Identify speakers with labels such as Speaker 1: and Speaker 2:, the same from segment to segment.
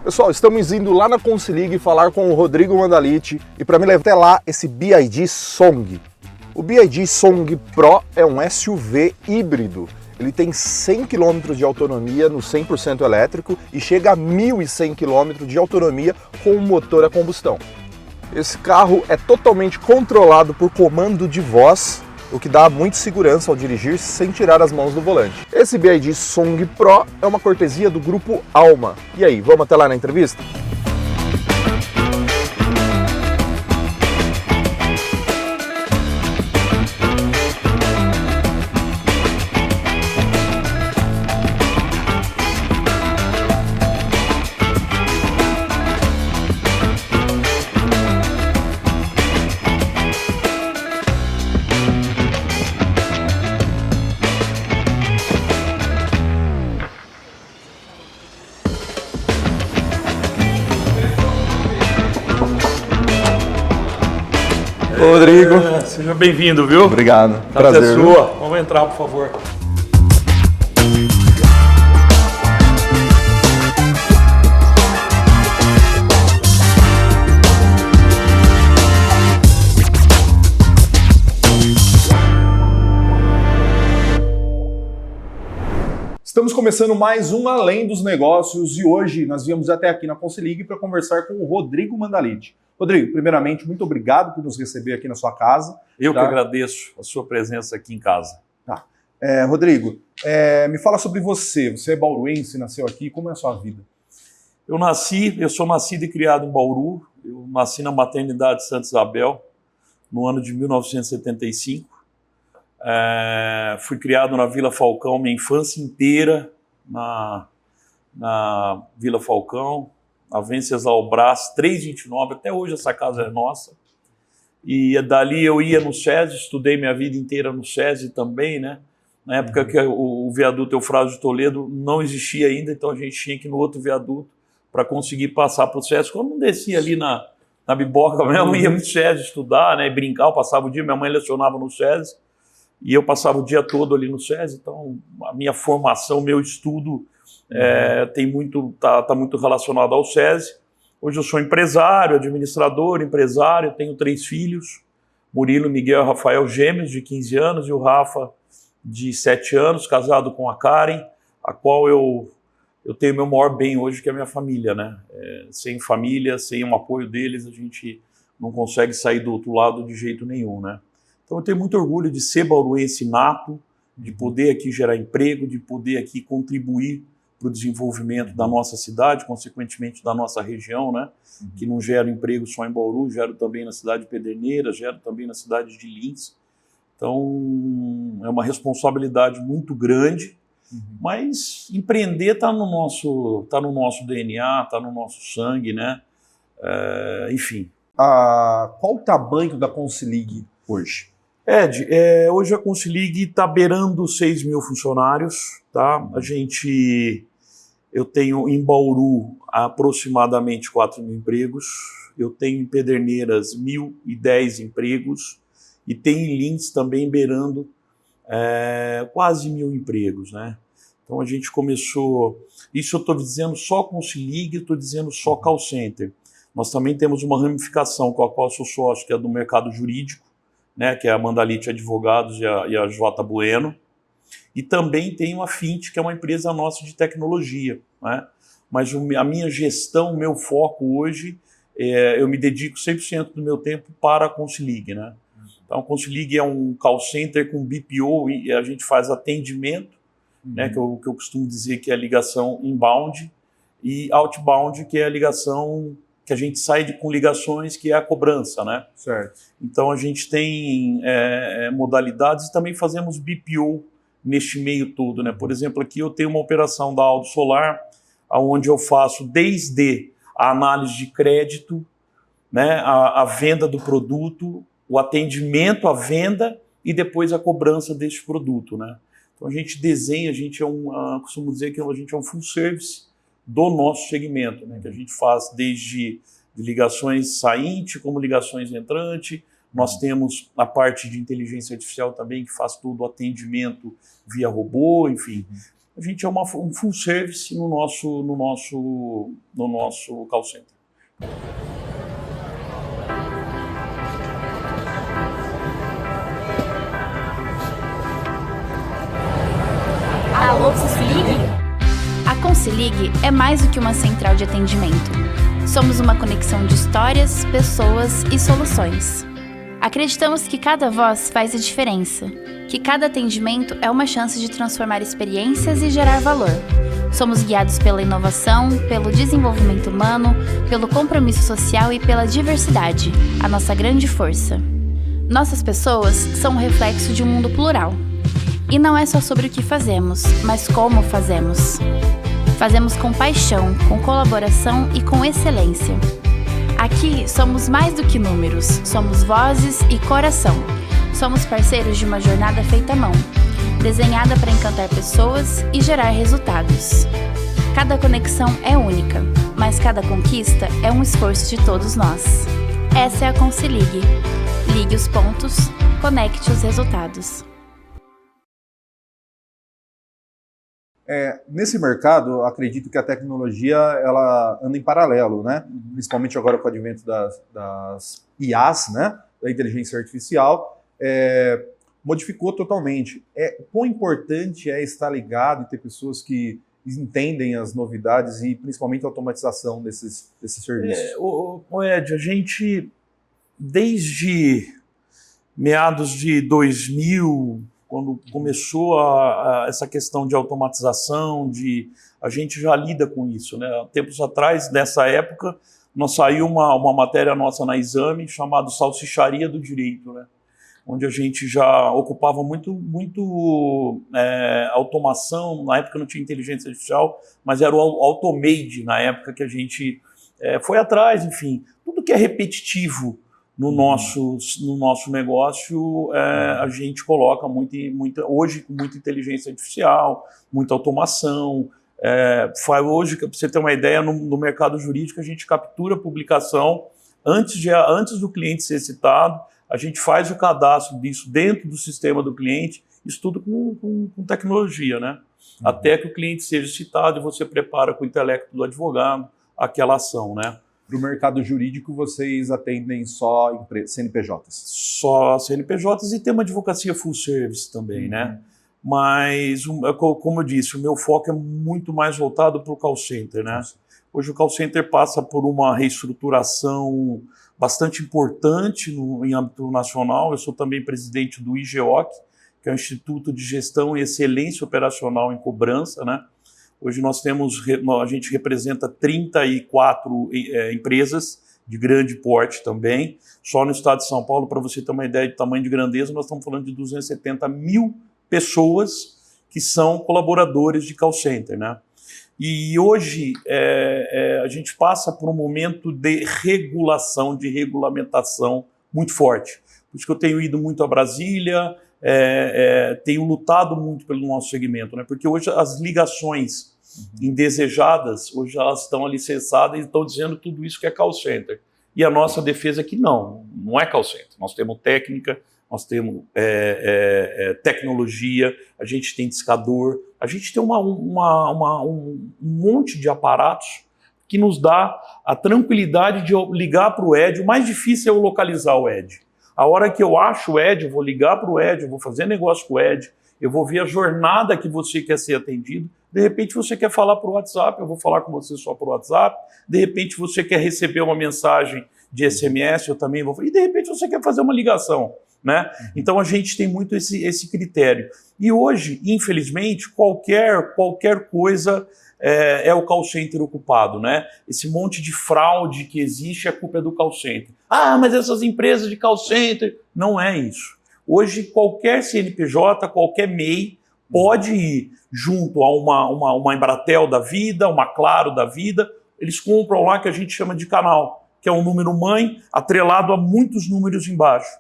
Speaker 1: Pessoal, estamos indo lá na Consilig falar com o Rodrigo Mandalitti e para me levar até lá esse BYD Song. O BYD Song Pro é um SUV híbrido. Ele tem 100 km de autonomia no 100% elétrico e chega a 1.100 km de autonomia com um motor a combustão. Esse carro é totalmente controlado por comando de voz, o que dá muita segurança ao dirigir sem tirar as mãos do volante. Esse BYD Song Pro é uma cortesia do grupo Alma. E aí, vamos até lá na entrevista? Rodrigo.
Speaker 2: Seja bem-vindo, viu?
Speaker 1: Obrigado.
Speaker 2: Prazer. É sua. Vamos entrar, por favor.
Speaker 1: Estamos começando mais um Além dos Negócios e hoje nós viemos até aqui na Consilig para conversar com o Rodrigo Mandalitti. Rodrigo, primeiramente, muito obrigado por nos receber aqui na sua casa.
Speaker 2: Eu que agradeço a sua presença aqui em casa.
Speaker 1: Tá. Rodrigo, me fala sobre você. Você é bauruense, nasceu aqui, como é a sua vida?
Speaker 2: Eu sou nascido e criado em Bauru. Eu nasci na maternidade Santa Isabel no ano de 1975. Fui criado na Vila Falcão, minha infância inteira na Vila Falcão, na Venceslau Brás, 329, até hoje essa casa é nossa. E dali eu ia no SESI, estudei minha vida inteira no SESI também, né? Na época que o viaduto Eufrásio de Toledo não existia ainda, então a gente tinha que ir no outro viaduto para conseguir passar para o SESI. Quando não descia ali na Biboca mesmo, ia no SESI estudar, né? E brincar, eu passava o dia, minha mãe lecionava no SESI, e eu passava o dia todo ali no SESI, então a minha formação, meu estudo tá muito relacionado ao SESI. Hoje eu sou empresário, administrador, empresário, tenho 3 filhos, Murilo, Miguel e Rafael, gêmeos de 15 anos, e o Rafa de 7 anos, casado com a Karen, a qual eu tenho meu maior bem hoje, que é a minha família, né? Sem família, sem o apoio deles, a gente não consegue sair do outro lado de jeito nenhum, né? Então eu tenho muito orgulho de ser bauruense nato, de poder aqui gerar emprego, de poder aqui contribuir para o desenvolvimento da nossa cidade, consequentemente da nossa região, né? Que não gera emprego só em Bauru, gera também na cidade de Pederneiras, gera também na cidade de Lins. Então é uma responsabilidade muito grande, mas empreender está no nosso DNA, está no nosso sangue, né? Enfim.
Speaker 1: Qual o tamanho da Consilig hoje?
Speaker 2: Ed, hoje a Consilig está beirando 6 mil funcionários, tá? Eu tenho em Bauru aproximadamente 4 mil empregos, eu tenho em Pederneiras 1.010 empregos e tenho em Lins também beirando quase 1.000 empregos, né? Então a gente começou, isso eu estou dizendo só Consilig, eu estou dizendo só call center. Nós também temos uma ramificação com a qual eu sou sócio, que é do mercado jurídico, né, que é a Mandalitti Advogados e a J. Bueno, e também tem uma Fint, que é uma empresa nossa de tecnologia, né? Mas a minha gestão, o meu foco hoje, eu me dedico 100% do meu tempo para a Consilig, né? Então a Consilig é um call center com BPO e a gente faz atendimento, né, que eu costumo dizer que é a ligação inbound, e outbound, que é a ligação que a gente sai com ligações, que é a cobrança, né?
Speaker 1: Certo.
Speaker 2: Então a gente tem modalidades e também fazemos BPO neste meio todo, né? Por exemplo, aqui eu tenho uma operação da Aldo Solar, onde eu faço desde a análise de crédito, né, a venda do produto, o atendimento à venda e depois a cobrança deste produto, né? Então a gente desenha, costumo dizer que a gente é um full service do nosso segmento, né? Que a gente faz desde ligações sainte como ligações entrante. Nós temos a parte de inteligência artificial também, que faz todo o atendimento via robô, enfim. a gente é um full service no nosso call center.
Speaker 3: Alô, Consilig? A Consilig é mais do que uma central de atendimento. Somos uma conexão de histórias, pessoas e soluções. Acreditamos que cada voz faz a diferença, que cada atendimento é uma chance de transformar experiências e gerar valor. Somos guiados pela inovação, pelo desenvolvimento humano, pelo compromisso social e pela diversidade, a nossa grande força. Nossas pessoas são um reflexo de um mundo plural. E não é só sobre o que fazemos, mas como fazemos. Fazemos com paixão, com colaboração e com excelência. Aqui somos mais do que números, somos vozes e coração. Somos parceiros de uma jornada feita à mão, desenhada para encantar pessoas e gerar resultados. Cada conexão é única, mas cada conquista é um esforço de todos nós. Essa é a Consilig. Ligue os pontos, conecte os resultados.
Speaker 1: Nesse mercado, acredito que a tecnologia ela anda em paralelo, né? Principalmente agora com o advento das IAs, né? Da inteligência artificial, modificou totalmente. Quão importante é estar ligado e ter pessoas que entendem as novidades e principalmente a automatização desses serviços?
Speaker 2: Ed, a gente, desde meados de 2000, quando começou essa questão de automatização, a gente já lida com isso, né? Tempos atrás, nessa época, saiu uma matéria nossa na Exame chamada Salsicharia do Direito, né? Onde a gente já ocupava muito automação. Na época não tinha inteligência artificial, mas era o Automade, na época que a gente foi atrás, enfim. Tudo que é repetitivo no nosso negócio, a gente coloca hoje com muita inteligência artificial, muita automação. Hoje, para você ter uma ideia, no mercado jurídico, a gente captura a publicação antes do cliente ser citado, a gente faz o cadastro disso dentro do sistema do cliente, isso tudo com tecnologia, né? Até que o cliente seja citado e você prepara com o intelecto do advogado aquela ação, né?
Speaker 1: Para o mercado jurídico, vocês atendem só CNPJs?
Speaker 2: Só CNPJs e tem uma advocacia full service também, né? Mas, como eu disse, o meu foco é muito mais voltado para o call center, né? Hoje o call center passa por uma reestruturação bastante importante em âmbito nacional. Eu sou também presidente do IGEOC, que é o Instituto de Gestão e Excelência Operacional em Cobrança, né? Hoje a gente representa 34 empresas de grande porte também. Só no estado de São Paulo, para você ter uma ideia de tamanho de grandeza, nós estamos falando de 270 mil pessoas que são colaboradores de call center, né? E hoje a gente passa por um momento de regulação, de regulamentação muito forte. Por isso que eu tenho ido muito a Brasília, tenho lutado muito pelo nosso segmento, né? Porque hoje as ligações indesejadas, hoje elas estão licenciadas e estão dizendo tudo isso que é call center. E a nossa defesa é que não é call center. Nós temos técnica, nós temos tecnologia, a gente tem discador, a gente tem um monte de aparatos que nos dá a tranquilidade de eu ligar para o Ed. O mais difícil é eu localizar o Ed. A hora que eu acho o Ed, eu vou ligar para o Ed, eu vou fazer negócio com o Ed, eu vou ver a jornada que você quer ser atendido. De repente você quer falar por WhatsApp, eu vou falar com você só por WhatsApp. De repente você quer receber uma mensagem de SMS, eu também vou. E de repente você quer fazer uma ligação, né? Então a gente tem muito esse critério. E hoje, infelizmente, qualquer coisa é o call center ocupado, né? Esse monte de fraude que existe, a culpa é do call center. Ah, mas essas empresas de call center... Não é isso. Hoje, qualquer CNPJ, qualquer MEI pode ir junto a uma Embratel da vida, uma Claro da vida, eles compram lá que a gente chama de canal, que é um número mãe atrelado a muitos números embaixo.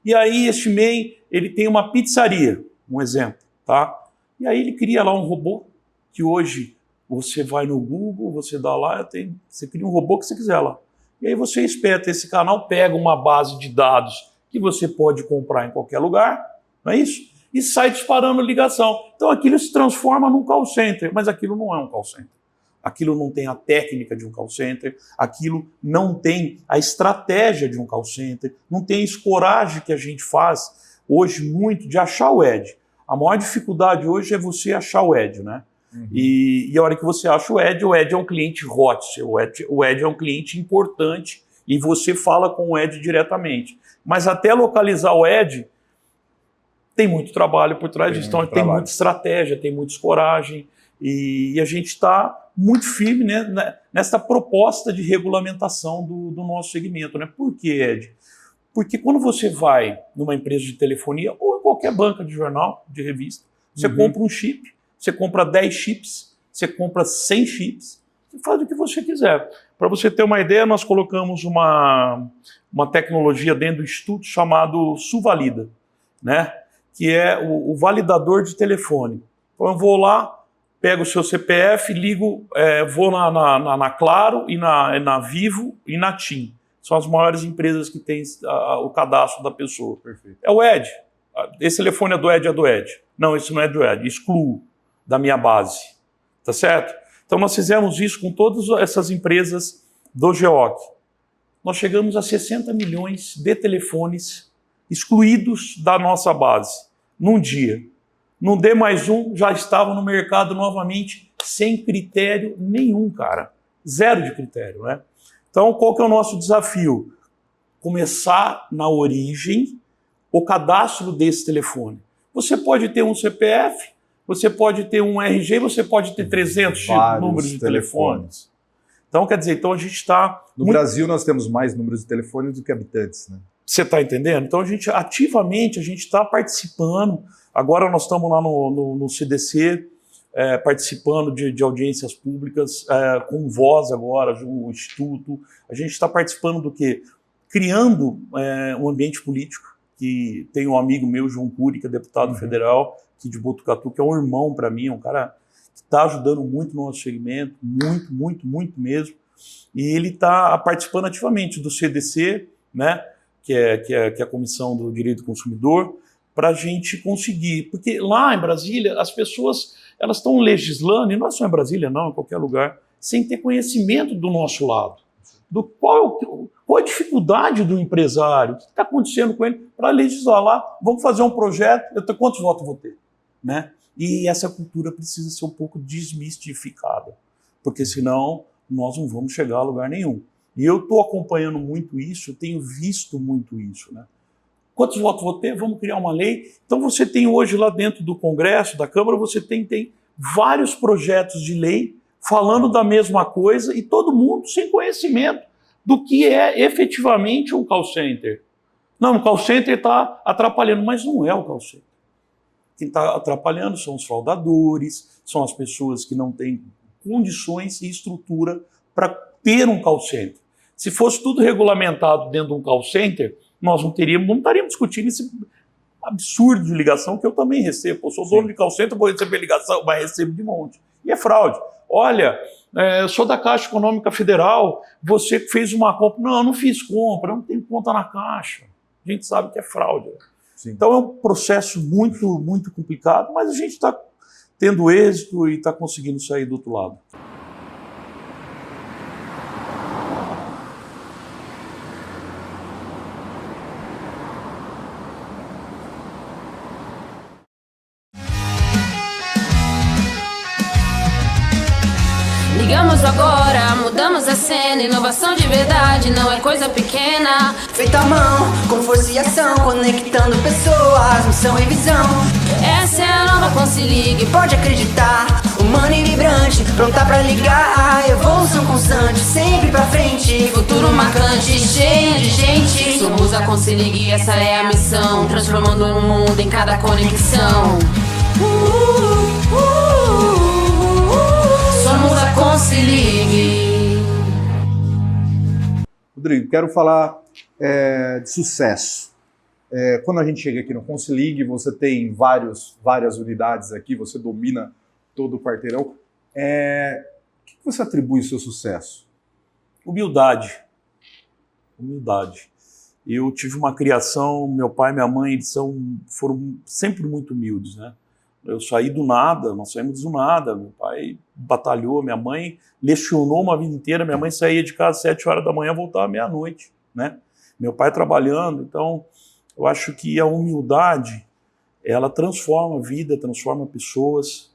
Speaker 2: E aí este MEI, ele tem uma pizzaria, um exemplo, tá? E aí ele cria lá um robô, que hoje você vai no Google, você dá lá, você cria um robô que você quiser lá. E aí você espeta esse canal, pega uma base de dados que você pode comprar em qualquer lugar, não é isso? e sai disparando ligação. Então aquilo se transforma num call center, mas aquilo não é um call center. Aquilo não tem a técnica de um call center, aquilo não tem a estratégia de um call center, não tem a escoragem que a gente faz hoje muito de achar o Ed. A maior dificuldade hoje é você achar o Ed, né? Uhum. E a hora que você acha o Ed é um cliente hot, o Ed é um cliente importante e você fala com o Ed diretamente. Mas até localizar o Ed, tem muito trabalho por trás disso, então tem muita estratégia, tem muita escoragem, e a gente está muito firme, né, nessa proposta de regulamentação do nosso segmento. Né? Por quê, Ed? Porque quando você vai numa empresa de telefonia ou em qualquer banca de jornal, de revista, você compra um chip, você compra 10 chips, você compra 100 chips, você faz o que você quiser. Para você ter uma ideia, nós colocamos uma tecnologia dentro do instituto chamado Suvalida, né? Que é o validador de telefone. Então eu vou lá, pego o seu CPF, ligo, vou na Claro e na Vivo e na TIM. São as maiores empresas que têm o cadastro da pessoa. Perfeito. É o Ed. Esse telefone é do Ed. Não, esse não é do Ed. Excluo da minha base. Tá certo? Então nós fizemos isso com todas essas empresas do GEOC. Nós chegamos a 60 milhões de telefones excluídos da nossa base num dia. No D+1 já estavam no mercado novamente sem critério nenhum, cara. Zero de critério, né? Então, qual que é o nosso desafio? Começar na origem o cadastro desse telefone. Você pode ter um CPF, você pode ter um RG, você pode ter 300 números de telefones. Então, quer dizer, a gente está...
Speaker 1: No Brasil, nós temos mais números de telefones do que habitantes, né?
Speaker 2: Você está entendendo? Então, ativamente, a gente está participando. Agora nós estamos lá no CDC, participando de audiências públicas, com voz agora, o Instituto. A gente está participando do quê? Criando um ambiente político, que tem um amigo meu, João Cury, que é deputado federal aqui de Botucatu, que é um irmão para mim, é um cara que está ajudando muito no nosso segmento, muito mesmo. E ele está participando ativamente do CDC, né, que é a Comissão do Direito do Consumidor, para a gente conseguir. Porque lá em Brasília, as pessoas elas estão legislando, e não é só em Brasília, não, em qualquer lugar, sem ter conhecimento do nosso lado. Qual a dificuldade do empresário? O que está acontecendo com ele para legislar lá? Vamos fazer um projeto, quantos votos vou ter? Né? E essa cultura precisa ser um pouco desmistificada, porque senão nós não vamos chegar a lugar nenhum. E eu estou acompanhando muito isso, eu tenho visto muito isso, né? Quantos votos vou ter? Vamos criar uma lei. Então você tem hoje lá dentro do Congresso, da Câmara, você tem vários projetos de lei falando da mesma coisa e todo mundo sem conhecimento do que é efetivamente um call center. Não, o call center está atrapalhando, mas não é o call center. Quem está atrapalhando são os fraudadores, são as pessoas que não têm condições e estrutura para ter um call center. Se fosse tudo regulamentado dentro de um call center, nós não estaríamos discutindo esse absurdo de ligação que eu também recebo. Eu sou dono de call center, vou receber ligação, mas recebo de monte. E é fraude. Olha, eu sou da Caixa Econômica Federal, você fez uma compra. Não, eu não fiz compra, eu não tenho conta na Caixa. A gente sabe que é fraude. Sim. Então é um processo muito complicado, mas a gente está tendo êxito e está conseguindo sair do outro lado.
Speaker 3: Ligamos agora, mudamos a cena. Inovação de verdade não é coisa pequena.
Speaker 4: Feita à mão, com força e ação, conectando pessoas, missão e visão.
Speaker 3: Essa é a nova Consilig.
Speaker 4: Pode acreditar, humana e vibrante, pronta pra ligar. A evolução constante, sempre pra frente.
Speaker 3: Futuro marcante, cheio de gente. Somos a Consilig, essa é a missão. Transformando o mundo em cada conexão. Somos a Consilig.
Speaker 1: Rodrigo, quero falar de sucesso. Quando a gente chega aqui no Consilig, você tem várias unidades aqui, você domina todo o quarteirão. O que você atribui ao seu sucesso?
Speaker 2: Humildade. Eu tive uma criação, meu pai e minha mãe foram sempre muito humildes, né? Eu saí do nada, nós saímos do nada. Meu pai batalhou, minha mãe lecionou uma vida inteira. Minha mãe saía de casa às 7 horas da manhã, voltava meia-noite, né? Meu pai trabalhando. Então, eu acho que a humildade, ela transforma a vida, transforma pessoas.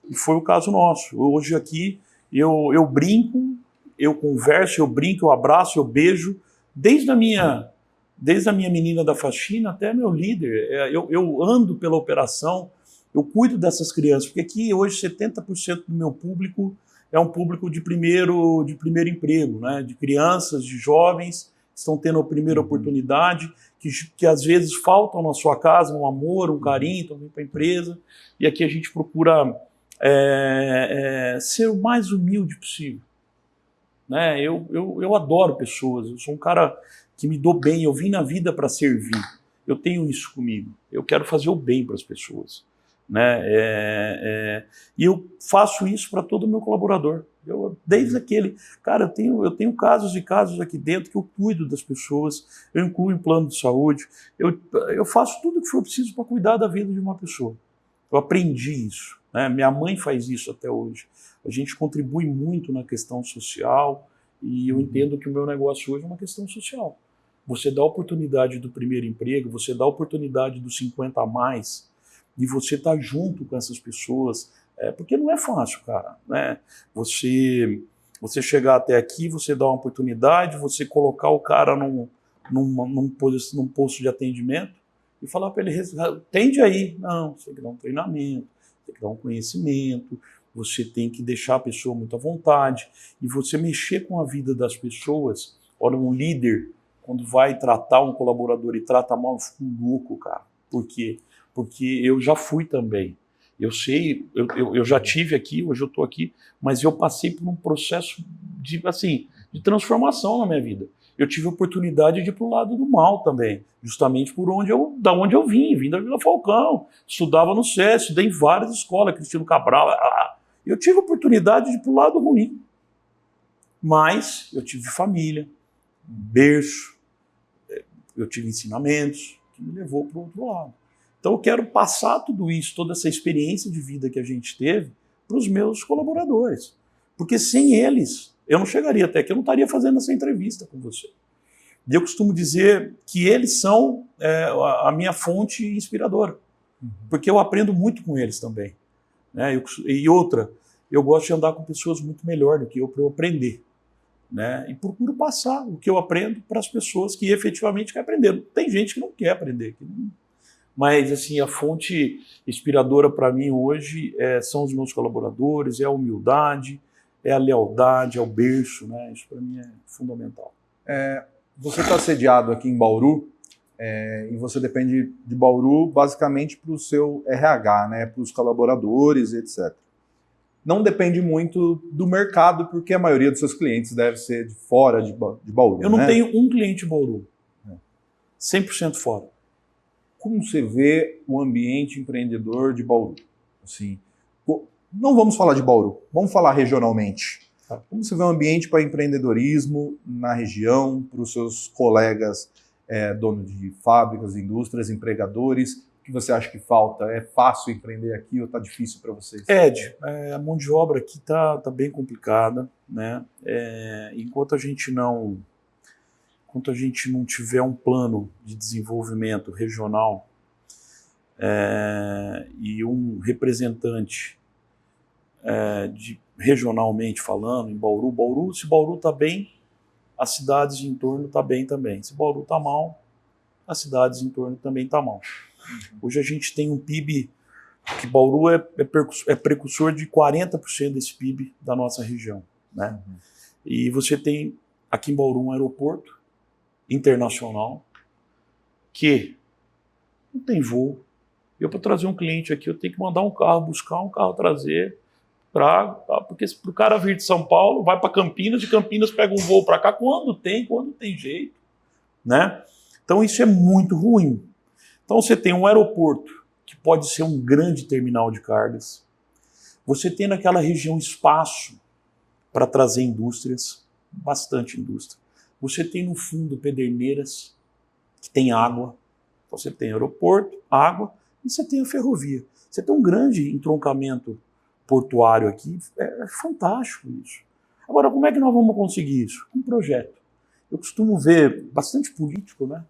Speaker 2: E foi o caso nosso. Hoje aqui, eu brinco, eu converso, eu brinco, eu abraço, eu beijo, desde a minha menina da faxina até meu líder. Eu ando pela operação, eu cuido dessas crianças, porque aqui hoje 70% do meu público é um público de primeiro emprego, né? De crianças, de jovens que estão tendo a primeira oportunidade, que às vezes faltam na sua casa um amor, um carinho, estão vindo para a empresa, e aqui a gente procura ser o mais humilde possível. Né? Eu adoro pessoas, eu sou um cara que me dou bem, eu vim na vida para servir, eu tenho isso comigo, eu quero fazer o bem para as pessoas. Né? E eu faço isso para todo o meu colaborador. Desde aquele... Cara, eu tenho casos e casos aqui dentro que eu cuido das pessoas, eu incluo em plano de saúde, eu faço tudo o que for preciso para cuidar da vida de uma pessoa. Eu aprendi isso. Né? Minha mãe faz isso até hoje. A gente contribui muito na questão social e eu entendo que o meu negócio hoje é uma questão social. Você dá a oportunidade do primeiro emprego, você dá a oportunidade dos 50 a mais e você tá junto com essas pessoas, porque não é fácil, cara. Né? Você chegar até aqui, você dá uma oportunidade, você colocar o cara num posto de atendimento e falar para ele, atende aí. Não, você tem que dar um treinamento, tem que dar um conhecimento, você tem que deixar a pessoa muito à vontade e você mexer com a vida das pessoas. Olha, um líder, quando vai tratar um colaborador e trata mal, eu fico louco, cara. Por quê? Porque eu já fui também. Eu sei, eu já tive aqui, hoje eu estou aqui, mas eu passei por um processo de transformação na minha vida. Eu tive a oportunidade de ir para o lado do mal também, justamente da onde eu vim da Vila Falcão, estudava no SESC, estudei em várias escolas, Cristino Cabral. Eu tive a oportunidade de ir para o lado ruim, mas eu tive família, berço, eu tive ensinamentos que me levou para o outro lado. Então eu quero passar tudo isso, toda essa experiência de vida que a gente teve para os meus colaboradores, porque sem eles eu não chegaria até aqui, eu não estaria fazendo essa entrevista com você. E eu costumo dizer que eles são a minha fonte inspiradora, porque eu aprendo muito com eles também. Né? E outra, eu gosto de andar com pessoas muito melhor do que eu para eu aprender. Né? E procuro passar o que eu aprendo para as pessoas que efetivamente querem aprender. Tem gente que não quer aprender, mas assim, a fonte inspiradora para mim hoje são os meus colaboradores, é a humildade, é a lealdade, é o berço, né? Isso para mim é fundamental.
Speaker 1: Você está sediado aqui em Bauru e você depende de Bauru basicamente para o seu RH, né? Para os colaboradores, etc. Não depende muito do mercado, porque a maioria dos seus clientes deve ser de fora de Bauru.
Speaker 2: Eu não tenho um cliente em Bauru. 100% fora.
Speaker 1: Como você vê o ambiente empreendedor de Bauru? Assim, não vamos falar de Bauru, vamos falar regionalmente. Como você vê o ambiente para empreendedorismo na região, para os seus colegas donos de fábricas, indústrias, empregadores? O que você acha que falta? É fácil empreender aqui ou está difícil para vocês?
Speaker 2: Ed, a mão de obra aqui tá bem complicada, né? Enquanto a gente não tiver um plano de desenvolvimento regional e um representante regionalmente falando, em Bauru, se Bauru está bem, as cidades em torno estão bem também. Se Bauru está mal, as cidades em torno também estão mal. Hoje a gente tem um PIB, que Bauru é precursor de 40% desse PIB da nossa região. Né? E você tem aqui em Bauru um aeroporto internacional que não tem voo. Eu, para trazer um cliente aqui, eu tenho que mandar um carro, buscar um carro, trazer, porque para o cara vir de São Paulo, vai para Campinas, de Campinas pega um voo para cá, quando tem jeito. Né? Então isso é muito ruim. Então você tem um aeroporto que pode ser um grande terminal de cargas, você tem naquela região espaço para trazer indústrias, bastante indústria. Você tem no fundo Pederneiras, que tem água. Você tem aeroporto, água, e você tem a ferrovia. Você tem um grande entroncamento portuário aqui. É fantástico isso. Agora, como é que nós vamos conseguir isso? Com um projeto. Eu costumo ver bastante político, né?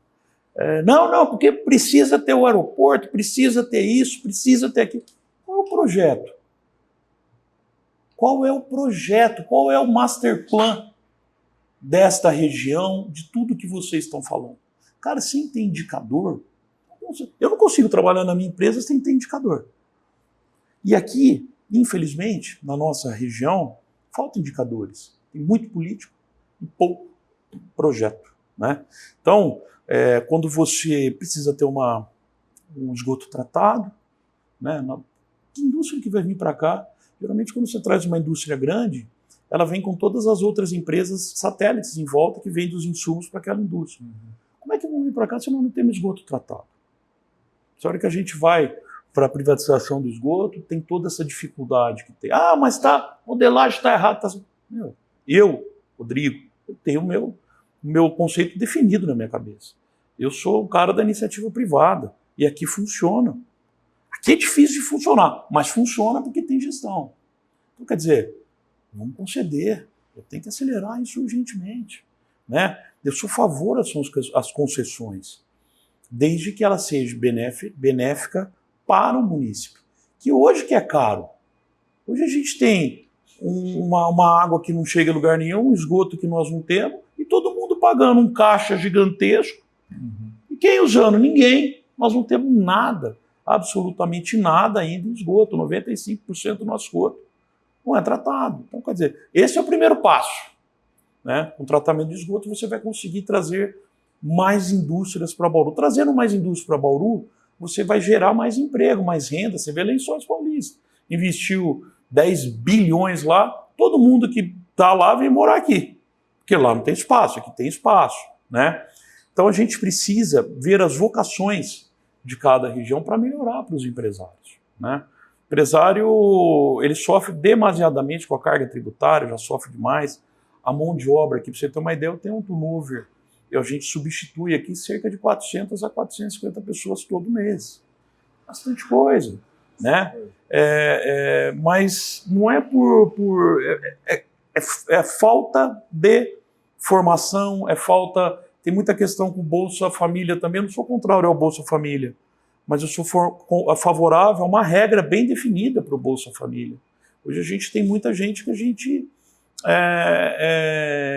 Speaker 2: Não, porque precisa ter o aeroporto, precisa ter isso, precisa ter aquilo. Qual é o projeto? Qual é o projeto? Qual é o master plan desta região, de tudo que vocês estão falando? Cara, sem ter indicador, eu não consigo trabalhar na minha empresa sem ter indicador. E aqui, infelizmente, na nossa região, faltam indicadores. Tem muito político e pouco projeto, né? Então, quando você precisa ter um esgoto tratado, né? Que indústria que vai vir para cá? Geralmente, quando você traz uma indústria grande, ela vem com todas as outras empresas satélites em volta que vendem os insumos para aquela indústria. Como é que vão vir para cá se nós não temos esgoto tratado? Na hora que a gente vai para a privatização do esgoto, tem toda essa dificuldade que tem. Mas a modelagem está errada. Eu, Rodrigo, eu tenho o meu conceito definido na minha cabeça. Eu sou o cara da iniciativa privada e aqui funciona. Aqui é difícil de funcionar, mas funciona porque tem gestão. Então, quer dizer, vamos conceder. Eu tenho que acelerar isso urgentemente, né? Eu sou a favor às concessões, desde que ela seja benéfica para o município. Que hoje que é caro. Hoje a gente tem uma água que não chega a lugar nenhum, um esgoto que nós não temos, e todo mundo pagando um caixa gigantesco. E quem usando? Ninguém. Nós não temos nada, absolutamente nada ainda em esgoto. 95% do nosso esgoto não é tratado. Então, quer dizer, esse é o primeiro passo, né? Com o tratamento de esgoto, você vai conseguir trazer mais indústrias para Bauru. Trazendo mais indústria para Bauru, você vai gerar mais emprego, mais renda. Você vê Lençóis Paulista. Investiu 10 bilhões lá, todo mundo que está lá vem morar aqui. Porque lá não tem espaço, aqui tem espaço, né? Então a gente precisa ver as vocações de cada região para melhorar para os empresários, né? O empresário, ele sofre demasiadamente com a carga tributária, já sofre demais. A mão de obra aqui, para você ter uma ideia, eu tenho um turnover. A gente substitui aqui cerca de 400 a 450 pessoas todo mês. Bastante coisa, né? Mas não é é falta de formação, tem muita questão com o Bolsa Família também. Eu não sou contrário ao Bolsa Família, mas eu sou favorável a uma regra bem definida para o Bolsa Família. Hoje a gente tem muita gente que a gente,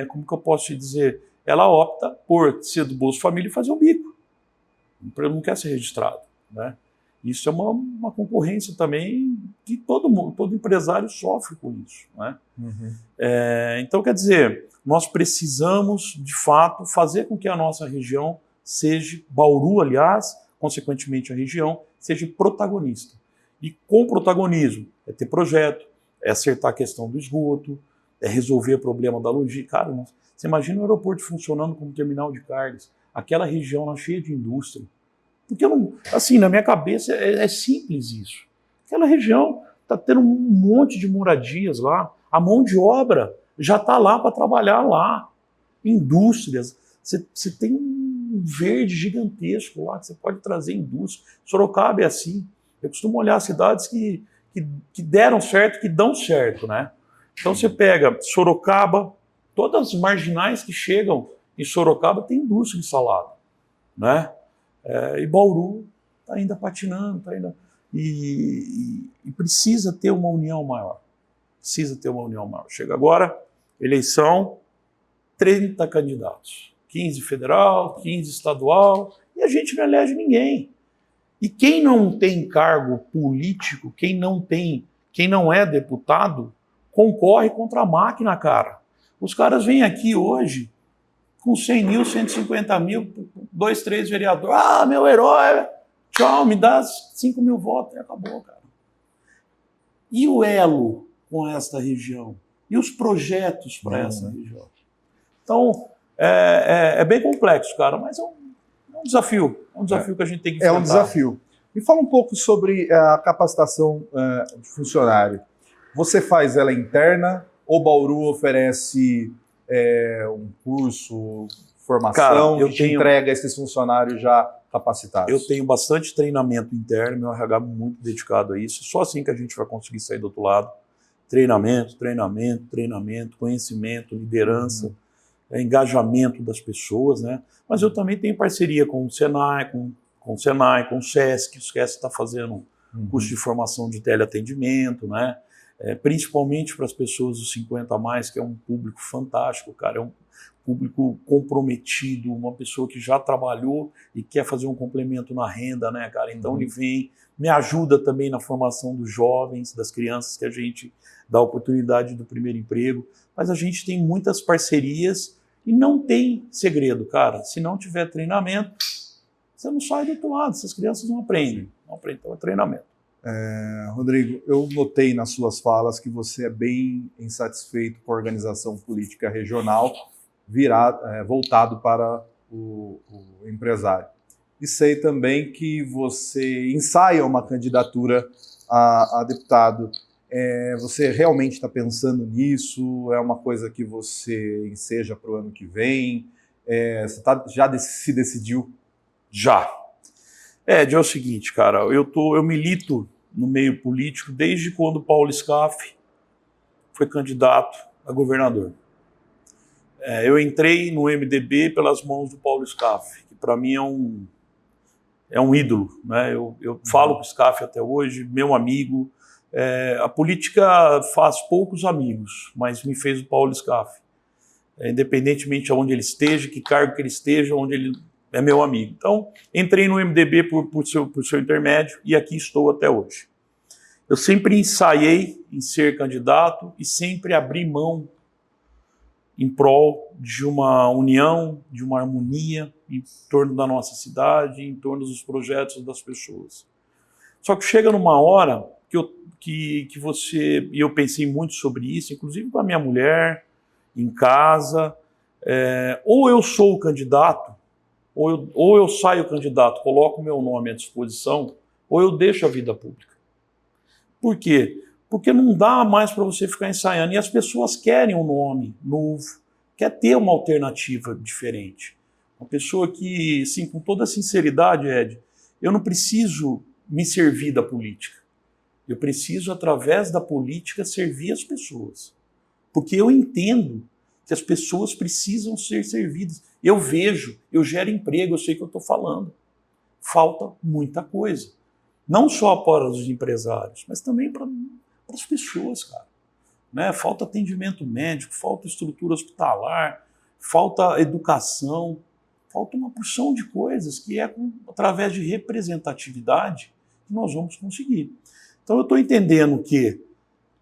Speaker 2: como que eu posso te dizer, ela opta por ser do Bolsa Família e fazer um bico. Não quer ser registrado, né? Isso é uma concorrência também que todo empresário sofre com isso, né? Então, quer dizer, nós precisamos, de fato, fazer com que a nossa região seja, Bauru, aliás, consequentemente a região, seja protagonista. E com protagonismo é ter projeto, é acertar a questão do esgoto, é resolver o problema da logística. Cara, você imagina o aeroporto funcionando como terminal de cargas, aquela região lá cheia de indústria. Porque eu não, assim, na minha cabeça é simples isso. Aquela região está tendo um monte de moradias lá, a mão de obra já está lá para trabalhar lá. Indústrias, você tem um verde gigantesco lá que você pode trazer indústria. Sorocaba é assim. Eu costumo olhar cidades que deram certo, que dão certo, né? Então você pega Sorocaba, todas as marginais que chegam em Sorocaba tem indústria instalada, né? E Bauru está ainda patinando, e precisa ter uma união maior. Precisa ter uma união maior. Chega agora, eleição, 30 candidatos. 15 federal, 15 estadual, e a gente não elege ninguém. E quem não tem cargo político, quem não é deputado, concorre contra a máquina, cara. Os caras vêm aqui hoje com 100 mil, 150 mil, 2, 3 vereadores. Meu herói, tchau, me dá 5 mil votos e acabou, cara. E o elo com esta região? E os projetos para essa região? Então, é bem complexo, cara, mas é um desafio. É um desafio que a gente tem que enfrentar.
Speaker 1: É um desafio. Me fala um pouco sobre a capacitação de funcionário. Você faz ela interna ou Bauru oferece um curso, formação,
Speaker 2: Cara, eu
Speaker 1: que te
Speaker 2: tenho-
Speaker 1: entrega esses funcionários já capacitados?
Speaker 2: Eu tenho bastante treinamento interno, meu RH é muito dedicado a isso. Só assim que a gente vai conseguir sair do outro lado. Treinamento, conhecimento, liderança, engajamento das pessoas, né? Mas eu também tenho parceria com o Senai, com o SESC. O SESC está fazendo curso de formação de teleatendimento, né? Principalmente para as pessoas dos 50 a mais, que é um público fantástico, cara. É um público comprometido, uma pessoa que já trabalhou e quer fazer um complemento na renda, né, cara? Então ele vem, me ajuda também na formação dos jovens, das crianças que a gente dá oportunidade do primeiro emprego. Mas a gente tem muitas parcerias e não tem segredo, cara. Se não tiver treinamento, você não sai do outro lado, essas crianças não aprendem. Não aprendem, então é treinamento.
Speaker 1: Rodrigo, eu notei nas suas falas que você é bem insatisfeito com a organização política regional voltado para o empresário. E sei também que você ensaia uma candidatura a deputado. Você realmente está pensando nisso? É uma coisa que você enseja para o ano que vem? Você já se decidiu?
Speaker 2: Já. É o seguinte, cara, eu milito no meio político desde quando Paulo Scaff foi candidato a governador. Eu entrei no MDB pelas mãos do Paulo Scaff, que para mim é um ídolo, né? Eu falo com o Scaff até hoje, meu amigo. A política faz poucos amigos, mas me fez o Paulo Scaff. Independentemente de onde ele esteja, que cargo que ele esteja, onde ele é meu amigo. Então, entrei no MDB por seu intermédio e aqui estou até hoje. Eu sempre ensaiei em ser candidato e sempre abri mão em prol de uma união, de uma harmonia em torno da nossa cidade, em torno dos projetos das pessoas. Só que chega numa hora que você, e eu pensei muito sobre isso, inclusive com a minha mulher, em casa, ou eu sou o candidato, ou eu saio candidato, coloco o meu nome à disposição, ou eu deixo a vida pública. Por quê? Porque não dá mais para você ficar ensaiando. E as pessoas querem um nome novo, quer ter uma alternativa diferente. Uma pessoa que, assim, com toda sinceridade, Ed, eu não preciso me servir da política. Eu preciso, através da política, servir as pessoas. Porque eu entendo que as pessoas precisam ser servidas. Eu vejo, eu gero emprego, eu sei o que eu estou falando. Falta muita coisa. Não só para os empresários, mas também para as pessoas, cara. Né? Falta atendimento médico, falta estrutura hospitalar, falta educação, falta uma porção de coisas que através de representatividade que nós vamos conseguir. Então eu estou entendendo que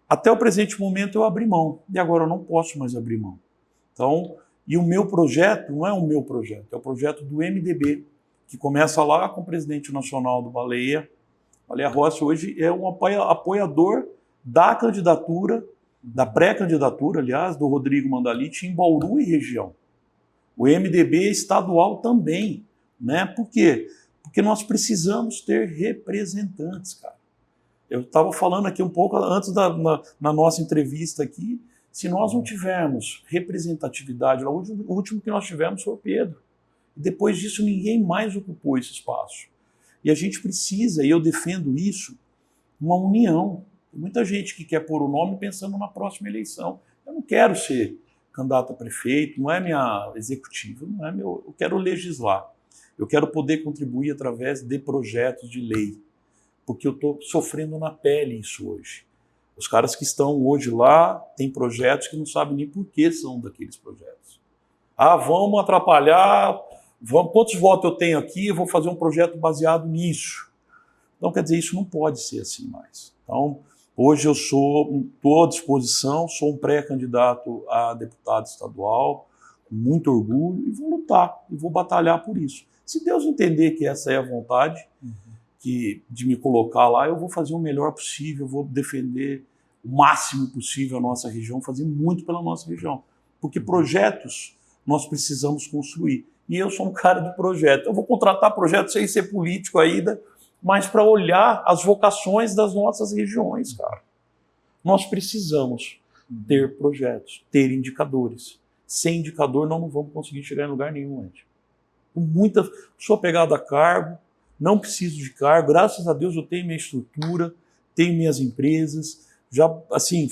Speaker 2: até o presente momento eu abri mão e agora eu não posso mais abrir mão. Então, e o meu projeto não é o meu projeto, é o projeto do MDB, que começa lá com o presidente nacional do Baleia. Baleia Rossi hoje é um apoiador da candidatura, da pré-candidatura, aliás, do Rodrigo Mandaliti em Bauru e região. O MDB estadual também, né? Por quê? Porque nós precisamos ter representantes, cara. Eu estava falando aqui um pouco antes na nossa entrevista aqui, se nós não tivermos representatividade, o último que nós tivemos foi o Pedro. E depois disso ninguém mais ocupou esse espaço. E a gente precisa, e eu defendo isso, uma união. Tem muita gente que quer pôr o nome pensando na próxima eleição. Eu não quero ser candidato a prefeito, não é minha executiva, não é meu. Eu quero legislar. Eu quero poder contribuir através de projetos de lei. Porque eu estou sofrendo na pele isso hoje. Os caras que estão hoje lá têm projetos que não sabem nem por que são daqueles projetos. Vamos atrapalhar, quantos votos eu tenho aqui, eu vou fazer um projeto baseado nisso. Então, quer dizer, isso não pode ser assim mais. Então, hoje eu estou à disposição, sou um pré-candidato a deputado estadual, com muito orgulho, e vou lutar, e vou batalhar por isso. Se Deus entender que essa é a vontade, de me colocar lá, eu vou fazer o melhor possível, vou defender o máximo possível a nossa região, fazer muito pela nossa região. Porque projetos nós precisamos construir. E eu sou um cara de projeto. Eu vou contratar projetos sem ser político ainda, mas para olhar as vocações das nossas regiões, cara. Nós precisamos ter projetos, ter indicadores. sem indicador nós não vamos conseguir chegar em lugar nenhum, gente. Muita, sou apegado a cargo, não preciso de cargo, graças a Deus eu tenho minha estrutura, tenho minhas empresas, já assim,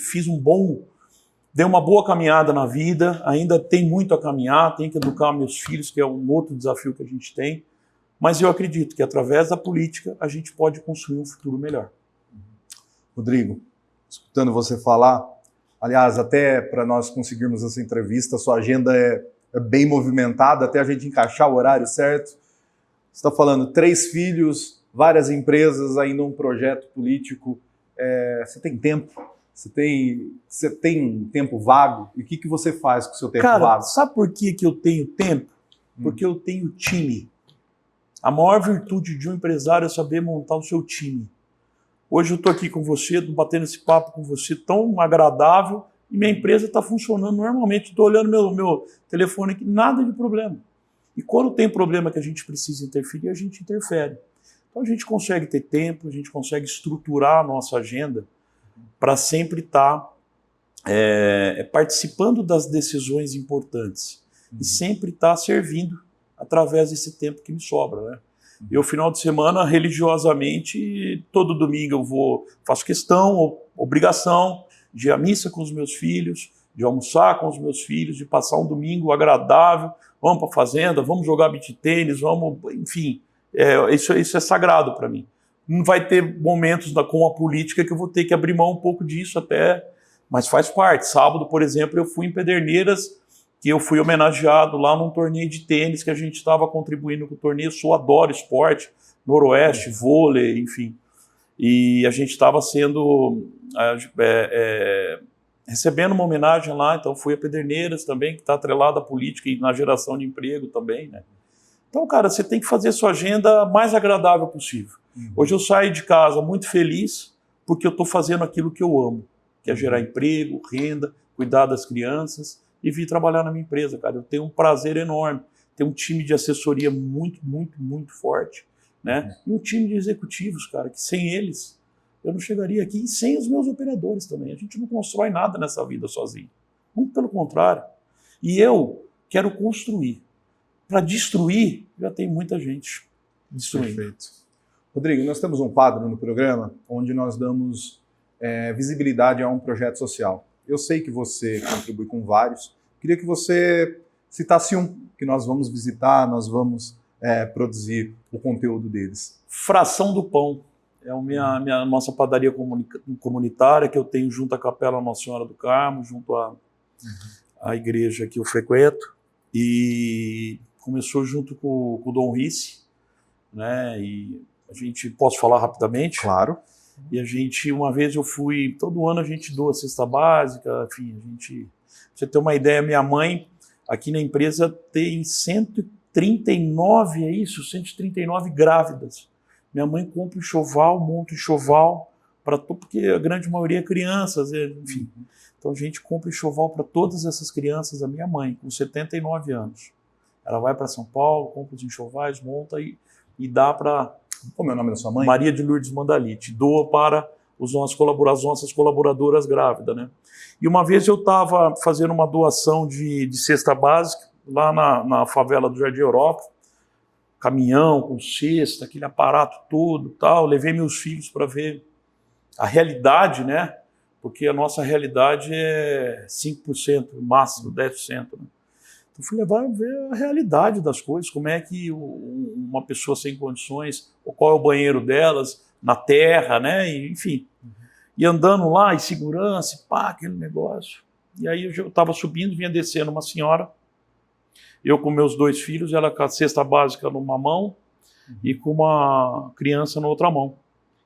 Speaker 2: dei uma boa caminhada na vida, ainda tem muito a caminhar, tenho que educar meus filhos, que é um outro desafio que a gente tem, mas eu acredito que através da política a gente pode construir um futuro melhor.
Speaker 1: Rodrigo, escutando você falar, aliás, até para nós conseguirmos essa entrevista, sua agenda é bem movimentada, até a gente encaixar o horário certo. Você está falando 3 filhos, várias empresas, ainda um projeto político. Você tem tempo? Você tem tempo vago? E o que você faz com o seu tempo vago?
Speaker 2: Sabe por que eu tenho tempo? Porque eu tenho time. A maior virtude de um empresário é saber montar o seu time. Hoje eu estou aqui com você, batendo esse papo com você tão agradável, e minha empresa está funcionando normalmente. Estou olhando meu telefone aqui, nada de problema. E quando tem problema que a gente precisa interferir, a gente interfere. Então a gente consegue ter tempo, a gente consegue estruturar a nossa agenda para sempre estar participando das decisões importantes e sempre estar servindo através desse tempo que me sobra, né? Eu, final de semana, religiosamente, todo domingo eu faço questão, obrigação de ir à missa com os meus filhos, de almoçar com os meus filhos, de passar um domingo agradável, vamos para a fazenda, vamos jogar beach tênis, enfim, isso é sagrado para mim. Não vai ter momentos com a política que eu vou ter que abrir mão um pouco disso até, mas faz parte. Sábado, por exemplo, eu fui em Pederneiras, que eu fui homenageado lá num torneio de tênis que a gente estava contribuindo com o torneio. Eu adoro esporte, noroeste, vôlei, enfim. E a gente estava recebendo uma homenagem lá, então fui a Pederneiras também, que está atrelada à política e na geração de emprego também, né? Então, cara, você tem que fazer a sua agenda mais agradável possível. Hoje eu saio de casa muito feliz porque eu estou fazendo aquilo que eu amo, que é gerar emprego, renda, cuidar das crianças e vir trabalhar na minha empresa, cara. Eu tenho um prazer enorme. Tenho um time de assessoria muito, muito, muito forte, né? E um time de executivos, cara, que sem eles eu não chegaria aqui, e sem os meus operadores também. A gente não constrói nada nessa vida sozinho. Muito pelo contrário. E eu quero construir. Para destruir, já tem muita gente destruindo.
Speaker 1: Perfeito. Rodrigo, nós temos um quadro no programa onde nós damos visibilidade a um projeto social. Eu sei que você contribui com vários. Queria que você citasse um que nós vamos visitar, nós vamos produzir o conteúdo deles.
Speaker 2: Fração do Pão. É a nossa padaria comunitária que eu tenho junto à Capela Nossa Senhora do Carmo, junto à igreja que eu frequento. E começou junto com o Dom Risse, né? E a gente, posso falar rapidamente?
Speaker 1: Claro.
Speaker 2: E uma vez eu fui, todo ano a gente doa cesta básica, enfim, pra você ter uma ideia, minha mãe aqui na empresa tem 139, 139 grávidas. Minha mãe compra enxoval, monta enxoval, porque a grande maioria é crianças, enfim. Então a gente compra enxoval para todas essas crianças, a minha mãe, com 79 anos. Ela vai para São Paulo, compra os enxovais, monta e dá para...
Speaker 1: Como é o nome da sua mãe?
Speaker 2: Maria de Lourdes Mandalite. Doa para as nossas colaboradoras grávidas, né? E uma vez eu estava fazendo uma doação de cesta básica lá na favela do Jardim Europa, caminhão com cesta, aquele aparato todo, tal. Levei meus filhos para ver a realidade, né? Porque a nossa realidade é 5%, máximo 10%, né? Então fui levar a ver a realidade das coisas, como é que uma pessoa sem condições, qual é o banheiro delas, na terra, né? E, enfim. E andando lá, e segurança, aquele negócio. E aí eu estava subindo, vinha descendo uma senhora, eu com meus 2 filhos, ela com a cesta básica numa mão e com uma criança na outra mão.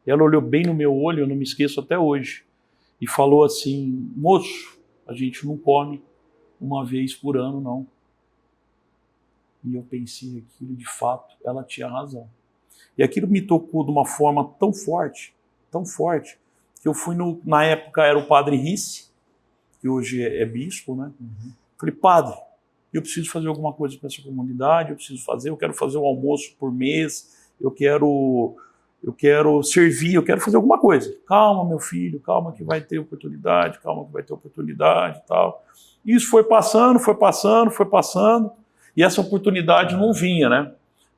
Speaker 2: E ela olhou bem no meu olho, eu não me esqueço até hoje, e falou assim: moço, a gente não come uma vez por ano, não. E eu pensei aquilo, de fato, ela tinha razão. E aquilo me tocou de uma forma tão forte, que eu fui na época era o padre Risse, que hoje é bispo, né? Falei: padre, eu preciso fazer alguma coisa para essa comunidade, eu quero fazer um almoço por mês, eu eu quero servir, eu quero fazer alguma coisa. Calma, meu filho, calma que vai ter oportunidade, e tal. E isso foi passando, e essa oportunidade não vinha, né?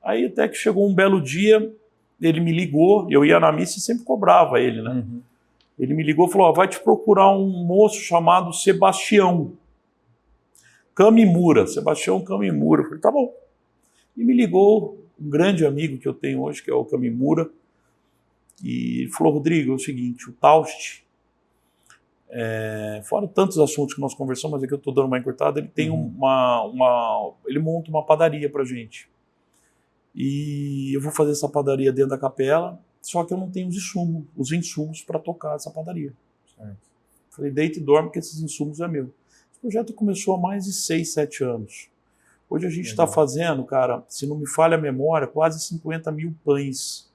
Speaker 2: Aí até que chegou um belo dia, ele me ligou, eu ia na missa e sempre cobrava ele, né? Uhum. Ele me ligou e falou, vai te procurar um moço chamado Sebastião Kamimura. Sebastião Kamimura. Eu falei, tá bom. E me ligou um grande amigo que eu tenho hoje, que é o Kamimura, e ele falou, Rodrigo, é o seguinte, o Taust, fora tantos assuntos que nós conversamos, mas aqui eu estou dando uma encurtada, ele tem ele monta uma padaria pra gente. E eu vou fazer essa padaria dentro da capela, só que eu não tenho os insumos para tocar essa padaria. Certo. Falei, deita e dorme que esses insumos é meu. Esse projeto começou há mais de 6, 7 anos. Hoje a gente está fazendo, cara, se não me falha a memória, quase 50 mil pães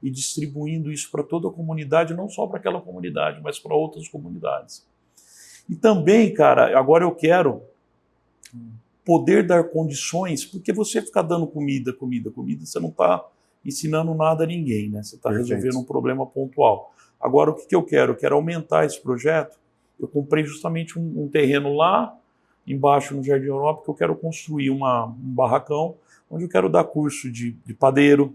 Speaker 2: e distribuindo isso para toda a comunidade, não só para aquela comunidade, mas para outras comunidades. E também, cara, agora eu quero poder dar condições, porque você ficar dando comida, você não está ensinando nada a ninguém, né? Você está resolvendo um problema pontual. Agora, o que eu quero? Eu quero aumentar esse projeto. Eu comprei justamente um terreno lá, embaixo no Jardim Europa, que eu quero construir um barracão, onde eu quero dar curso de padeiro,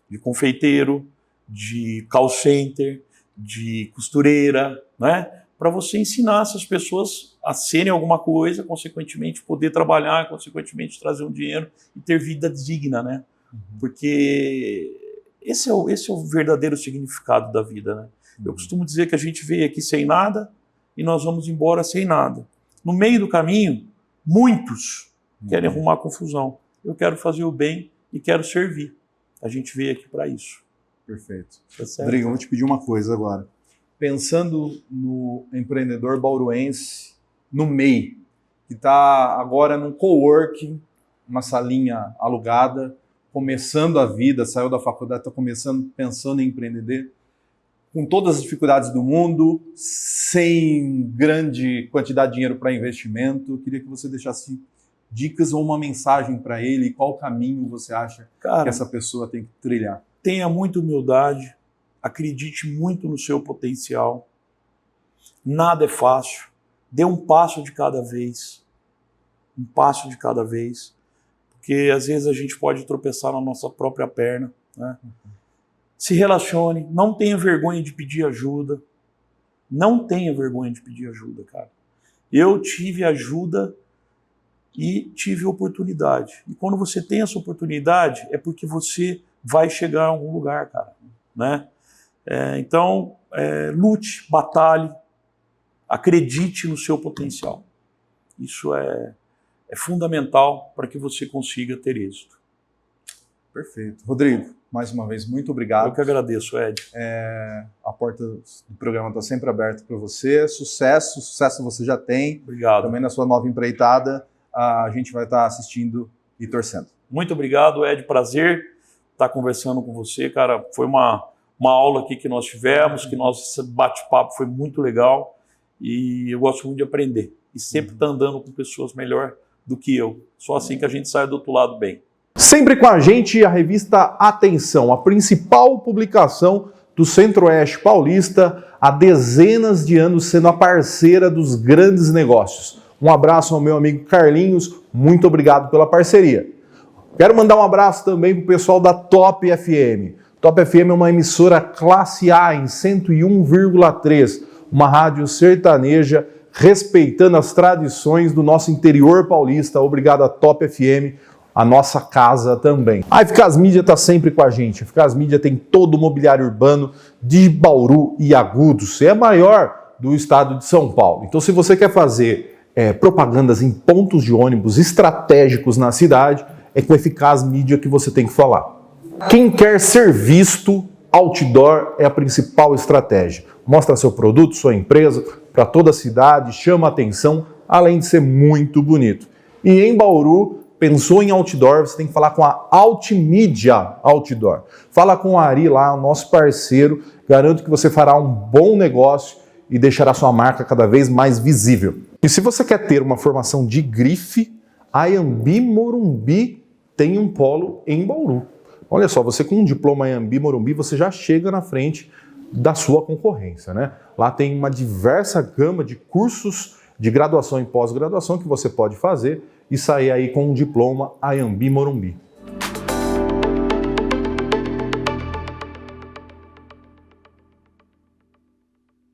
Speaker 2: de confeiteiro, de call center, de costureira, né? Para você ensinar essas pessoas a serem alguma coisa, consequentemente poder trabalhar, consequentemente trazer um dinheiro e ter vida digna, né? Uhum. Porque esse é o verdadeiro significado da vida, né? Uhum. Eu costumo dizer que a gente veio aqui sem nada e nós vamos embora sem nada. No meio do caminho, muitos querem arrumar confusão. Eu quero fazer o bem e quero servir. A gente veio aqui para isso.
Speaker 1: Perfeito.
Speaker 2: Tá certo?
Speaker 1: Rodrigo, eu vou te pedir uma coisa agora. Pensando no empreendedor bauruense, no MEI, que está agora num coworking, uma salinha alugada, começando a vida, saiu da faculdade, está começando, pensando em empreender, com todas as dificuldades do mundo, sem grande quantidade de dinheiro para investimento. Eu queria que você deixasse dicas ou uma mensagem para ele, e qual caminho você acha que essa pessoa tem que trilhar.
Speaker 2: Tenha muita humildade, acredite muito no seu potencial. Nada é fácil. Dê um passo de cada vez. Um passo de cada vez. Porque às vezes a gente pode tropeçar na nossa própria perna, né? Se relacione, não tenha vergonha de pedir ajuda. Não tenha vergonha de pedir ajuda, cara. Eu tive ajuda e tive oportunidade. E quando você tem essa oportunidade, é porque você vai chegar a algum lugar, cara, né? Então, lute, batalhe, acredite no seu potencial. Isso é fundamental para que você consiga ter êxito.
Speaker 1: Perfeito. Rodrigo, mais uma vez, muito obrigado.
Speaker 2: Eu que agradeço, Ed.
Speaker 1: A porta do programa está sempre aberta para você. Sucesso você já tem.
Speaker 2: Obrigado.
Speaker 1: Também na sua nova empreitada, a gente vai estar assistindo e torcendo.
Speaker 2: Muito obrigado, Ed. Prazer estar conversando com você, cara. Foi uma aula aqui que nós tivemos, esse bate-papo foi muito legal e eu gosto muito de aprender. E sempre estar andando com pessoas melhor do que eu. Só assim que a gente sai do outro lado bem.
Speaker 1: Sempre com a gente a revista Atenção, a principal publicação do Centro-Oeste Paulista, há dezenas de anos sendo a parceira dos grandes negócios. Um abraço ao meu amigo Carlinhos, muito obrigado pela parceria. Quero mandar um abraço também para o pessoal da Top FM. Top FM é uma emissora classe A em 101,3, uma rádio sertaneja respeitando as tradições do nosso interior paulista. Obrigado a Top FM, a nossa casa também. A Eficaz Mídia está sempre com a gente. A Eficaz Mídia tem todo o mobiliário urbano de Bauru e Agudos. É a maior do estado de São Paulo. Então, se você quer fazer propagandas em pontos de ônibus estratégicos na cidade, é com a Eficaz Mídia que você tem que falar. Quem quer ser visto, outdoor é a principal estratégia. Mostra seu produto, sua empresa, para toda a cidade, chama a atenção, além de ser muito bonito. E em Bauru, pensou em outdoor, você tem que falar com a Altmídia Outdoor. Fala com o Ari lá, nosso parceiro, garanto que você fará um bom negócio e deixará sua marca cada vez mais visível. E se você quer ter uma formação de grife, a Anhembi Morumbi tem um polo em Bauru.
Speaker 5: Olha só, você com um diploma Anhembi Morumbi, você já chega na frente da sua concorrência, né? Lá tem uma diversa gama de cursos de graduação e pós-graduação que você pode fazer e sair aí com um diploma Anhembi Morumbi.